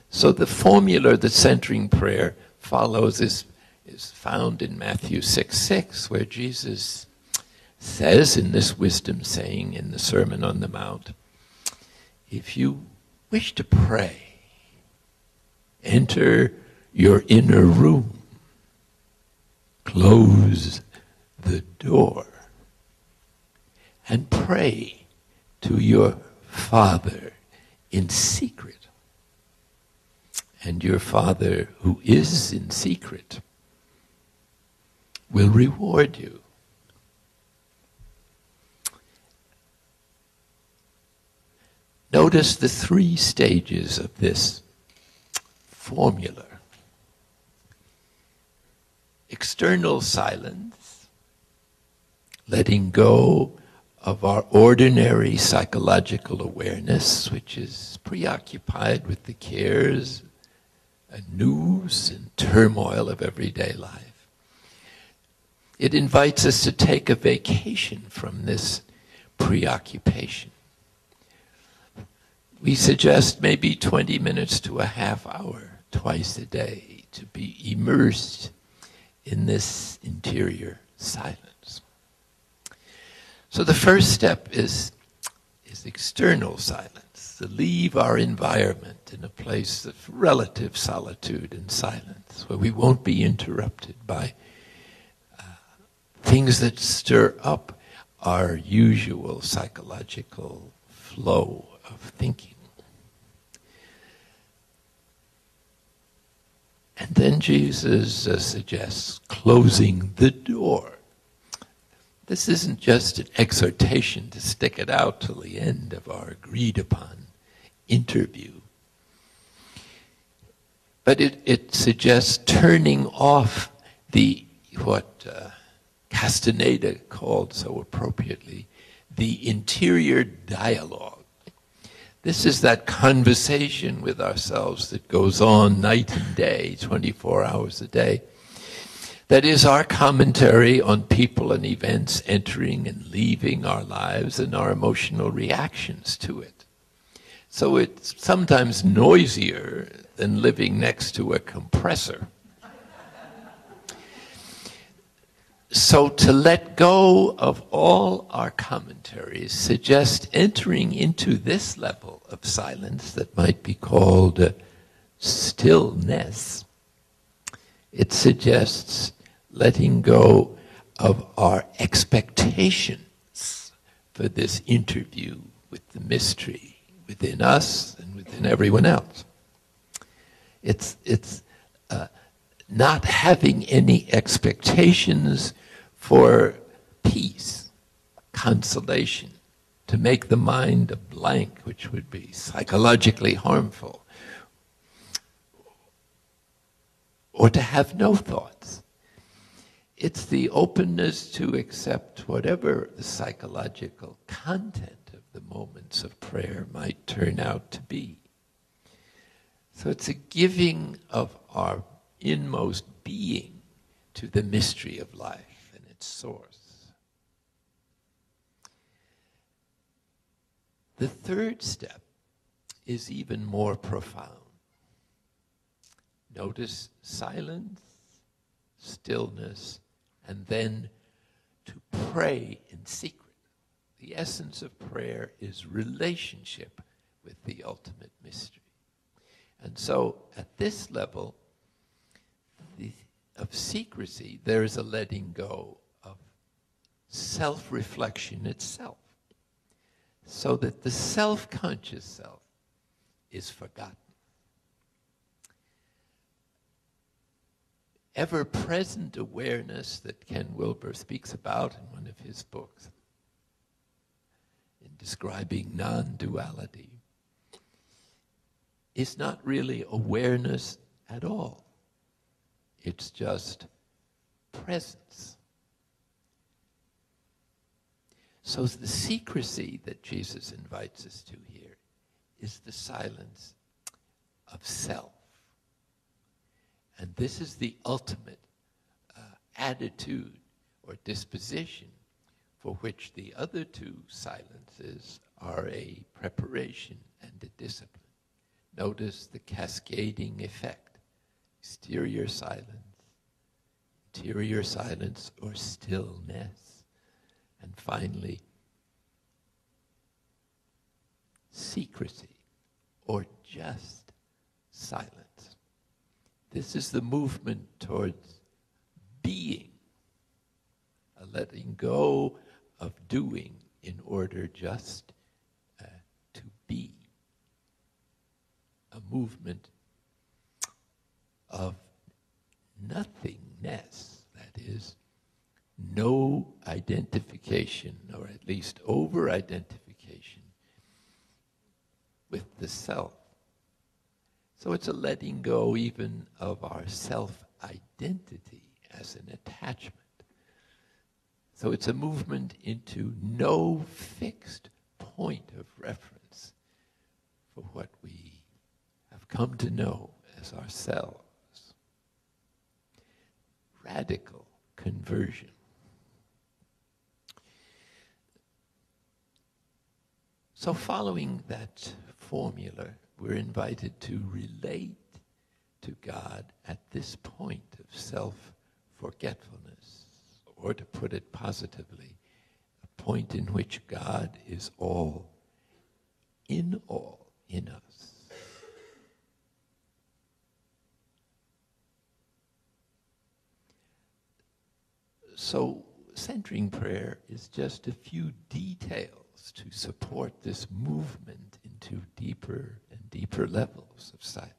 So the formula that centering prayer follows is found in Matthew 6:6, where Jesus says in this wisdom saying in the Sermon on the Mount, if you wish to pray, enter your inner room, close the door, and pray to your Father in secret. And your Father who is in secret will reward you. Notice the 3 stages of this formula. External silence, letting go of our ordinary psychological awareness, which is preoccupied with the cares and news and turmoil of everyday life. It invites us to take a vacation from this preoccupation. We suggest maybe 20 minutes to a half hour twice a day to be immersed in this interior silence. So the first step is external silence, to leave our environment in a place of relative solitude and silence, where we won't be interrupted by things that stir up our usual psychological flow of thinking. And then Jesus suggests closing the door. This isn't just an exhortation to stick it out till the end of our agreed upon interview, but it suggests turning off what Castaneda called so appropriately the interior dialogue. This is that conversation with ourselves that goes on night and day, 24 hours a day. That is our commentary on people and events entering and leaving our lives and our emotional reactions to it. So it's sometimes noisier than living next to a compressor. So to let go of all our commentaries suggests entering into this level of silence that might be called stillness. It suggests letting go of our expectations for this interview with the mystery within us and within everyone else. It's not having any expectations for peace, consolation, to make the mind a blank, which would be psychologically harmful, or to have no thoughts. It's the openness to accept whatever the psychological content of the moments of prayer might turn out to be. So it's a giving of our inmost being to the mystery of life and its source. The third step is even more profound. Notice silence, stillness, and then to pray in secret. The essence of prayer is relationship with the ultimate mystery. And so at this level of secrecy, there is a letting go of self-reflection itself, so that the self-conscious self is forgotten. Ever-present awareness that Ken Wilber speaks about in one of his books, in describing non-duality, is not really awareness at all. It's just presence. So the secrecy that Jesus invites us to here is the silence of self. And this is the ultimate attitude or disposition for which the other two silences are a preparation and a discipline. Notice the cascading effect. Exterior silence, interior silence or stillness, and finally, secrecy or just silence. This is the movement towards being, a letting go of doing in order just to be. A movement of nothingness, that is, no identification, or at least over-identification with the self. So it's a letting go even of our self-identity as an attachment. So it's a movement into no fixed point of reference for what we have come to know as ourselves. Radical conversion. So following that formula, we're invited to relate to God at this point of self-forgetfulness, or to put it positively, a point in which God is all in us. So centering prayer is just a few details to support this movement into deeper and deeper levels of silence.